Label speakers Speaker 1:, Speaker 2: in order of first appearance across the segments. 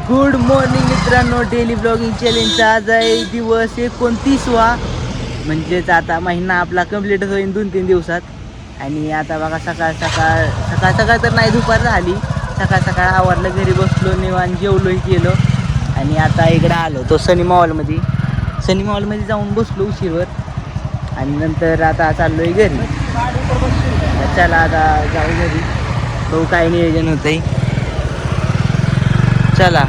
Speaker 1: Good morning मित्रांनो, daily blogging चॅलेंजचा आज आहे दिवस 29वा. म्हणजेच आता महिना आपला कंप्लीट होईल 2-3 दिवसात. आणि आता बघा सकाळ सकाळ तर नाही, दुपार झाली. सकाळ आवरलं, घरी बसलो, निवांत जेवलोही केलो आणि आता इकडं आलो तो सनी मॉलमध्ये जाऊन बसलो उशीरवर आणि नंतर आता चाललोय घरी. चला आता जाऊ घरी, बघू काय नियोजन होतंय. चला.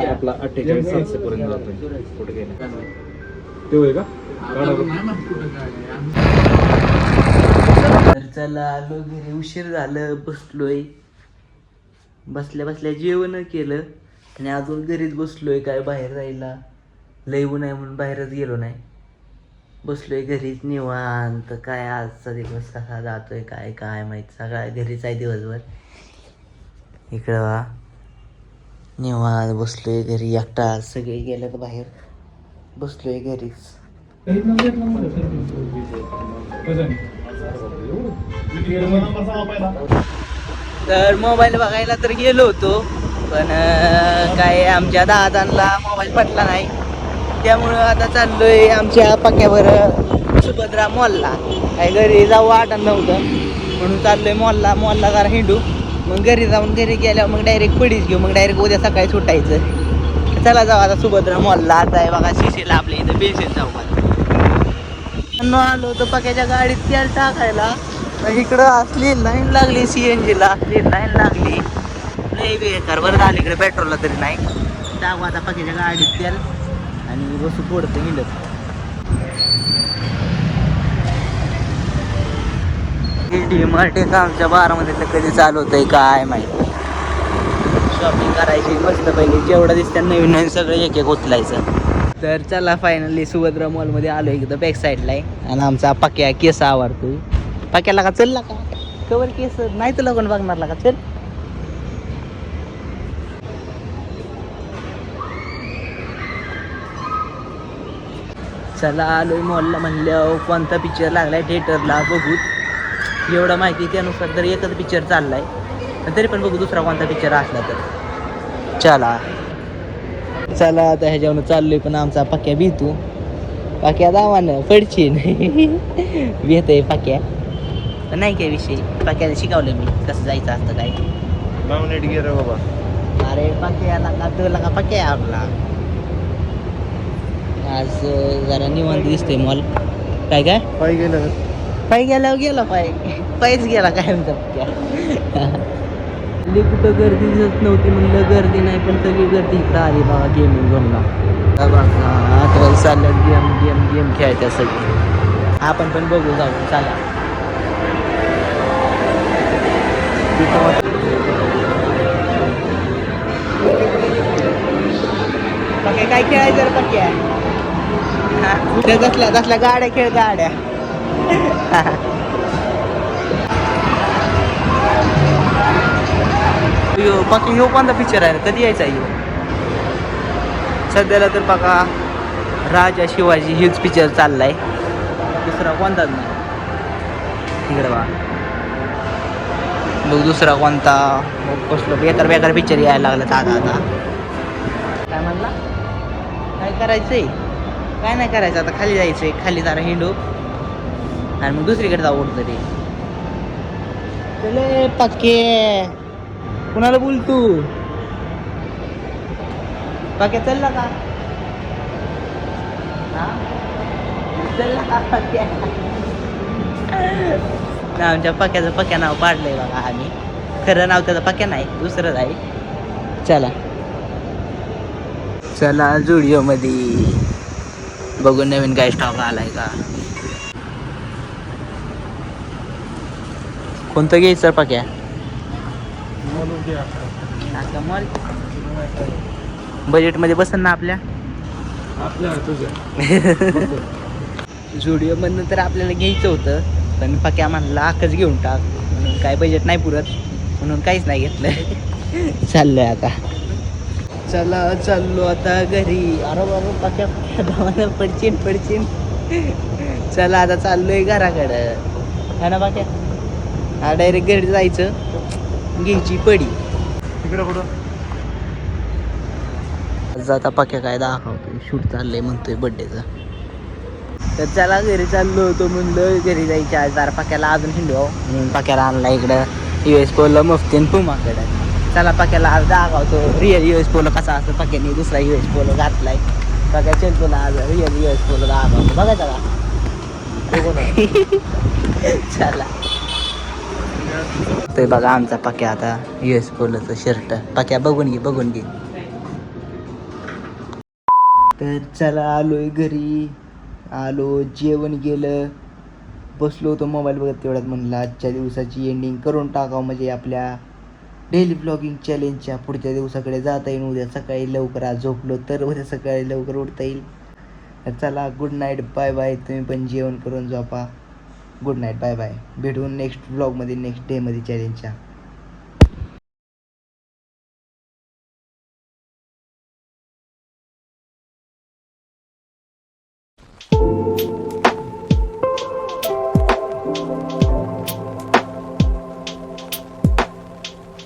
Speaker 2: आपला 48 पर्यंत जातोय. कुठे गेला ते होय का?
Speaker 1: तर चला आलो घरी, उशीर झालं, बसलोय. बसल्या जेवण केलं आणि अजून घरीच बसलोय. काय बाहेर जायला लय ऊन आहे म्हणून बाहेरच गेलो नाही. बसलोय घरीच निवांत. काय आजचा दिवस कसा जातोय काय माहित. सगळा घरीच आहे दिवसभर. इकडं वा निवांत बसलोय घरी एकटा. सगळे गेलेत बाहेर, बसलोय घरीच. तर मोबाईल बघायला तर गेलो होतो, पण काय आमच्या दादांना मोबाईल पटला नाही. त्यामुळं आता चाललोय आमच्या पक्यावर सुभद्रा मॉलला. काय घरी जाऊ वाटत नव्हतं म्हणून चाललोय मॉलला जरा हिंडू. मग घरी गेल्यावर मग डायरेक्ट पडीच घेऊ. मग डायरेक्ट उद्या सकाळी सुटायचं. चला जाऊ आता सुभद्रा मॉलला. आता आहे बघा शिशीला आपल्या इथं बेसिन चौकात आलो होतो पक्याच्या गाडीत तेल टाकायला. इकडं असली लाईन लागली, CNG ला असली लाईन लागली. लय बेकार. बरं झालं इकडे पेट्रोलला तरी नाही. टाकू आता पक्याच्या गाडीत तेल आणि बसू पुढचं हिंडत. DMart आमच्या बारामतीतलं कधी चालू होतंय काय माहिती. शॉपिंग करायची मस्त पैकी, जेवढं दिसतं नवीन सगळं एक उचलायचं. तर चला फायनली सुभद्रा मॉलमध्ये आलो. एकदम बॅक साईडला आहे आणि आमचा पक्या केस आवडतोय. पक्याला का चल का कवर केस नाही तुला कोण बघणार का? चल. चला आलोय मॉलला. म्हणल्यावर कोणता पिक्चर लागलाय थिएटरला बघू. एवढं माहिती त्यानुसार तर एकच पिक्चर चाललाय, तरी पण बघू दुसरा कोणता पिक्चर असला तर. चला आता ह्याच्यावर चाललोय. पण आमचा पक्या भीतू. पक्या दावानं पडची नाही भीत आहे पक्या. नाही काय विषय, पक्याला शिकवलं मी कसं जायचं असतं काय.
Speaker 2: नीट गे रे बाबा.
Speaker 1: अरे पक्याला का तुला का पक्या आपला आज जरा निवांत दिसतोय मॉल. काय
Speaker 2: पाय गेलं
Speaker 1: गेला पायच गेला काय म्हणतात पक्या. कुठं गर्दी दिसत नव्हती, म्हणलं गर्दी नाही, पण सगळी गर्दी इकडं आली बाबा गेमिंग झोनला. आता चाललं गेम खेळायच्या सगळी. आपण पण बघू जाऊ. चला. पक्या काय खेळायचं रे पक्या? दसल्या गाड्या खेळ गाड्या. बाकी ह्यो कोणता पिक्चर आहे, कधी यायचा आहे? सध्याला तर बघा राजा शिवाजी हेच पिक्चर चाललाय, दुसरा कोणताच नाही. इकडे बघा बघ दुसरा कोणता कसलं बेकार पिक्चर यायला लागला आता. काय म्हणला? काय करायचंय? काय नाही करायचं आता, खाली जायचंय. खाली जरा हिंडू आणि मग दुसरीकडे जाऊ कुठं तरी. चले पक्के, कुणाला बोल तू? पक्या चलला का? चलला का पक्या? आमच्या पक्याचं पक्या नाव पाडलंय बघा आम्ही. खरं नाव त्याचं पक्या नाही, दुसरंच आहे. चला जुडिओ मध्ये बघून नवीन काय स्टॉक आलाय का. कोणतं घ्यायचं पक्या? मॉल बजेटमध्ये बसन ना आपल्या. जुडिओ मधनं तर आपल्याला घ्यायचं होतं, पण पक्या म्हणला आखच घेऊन टाक, म्हणून काय बजेट नाही पुरत म्हणून काहीच नाही घेतलं. चाललंय आता. चला चाललो आता घरी. अरे बाबा पाक्या धावानं पडचिन. चला आता चाललोय घराकडं. है ना पाक्या? हा डायरेक्ट घरी जायचं, घ्यायची पडी.
Speaker 2: तिकडे कुठं
Speaker 1: जाता पाक्या काय दाखवतोय, शूट चाललंय म्हणतोय बड्डेचं. तर चला घरी चाललो होतो, म्हणलं घरी जायच्या आज जरा पाक्याला अजून हिंडवाव म्हणून पाक्याला आणला इकडं US पोलो मुफ्तीन पुमाकडं. चला पाक्याला आज दाखवतो रिअल US पोलो कसा असतो. पाक्याने दुसरा US पोलो घातलाय. पाक्या चलतो ना आज रिअल US पोलो दाखवतो, बघायचा का? चला ते बघा आमचा पाक्या आता US पोलोचं शर्ट. पाक्या बघून घे. तर चला आलोय घरी. आलो, जेवण गेलं, बसलो होतो मोबाईल बघत. तेवढ्यात म्हणलं आजच्या दिवसाची एंडिंग करून टाकावं, म्हणजे आपल्या डेली ब्लॉगिंग चॅलेंजच्या पुढच्या दिवसाकडे जाता येईल. उद्या सकाळी लवकर आज झोपलो तर उद्या सकाळी लवकर उठता येईल. तर चला गुड नाईट, बाय बाय. तुम्ही पण जेवण करून झोपा. Good night, bye bye. भेटून नेक्स्ट ब्लॉगमध्ये, नेक्स्ट डेमध्ये चॅलेंजच्या.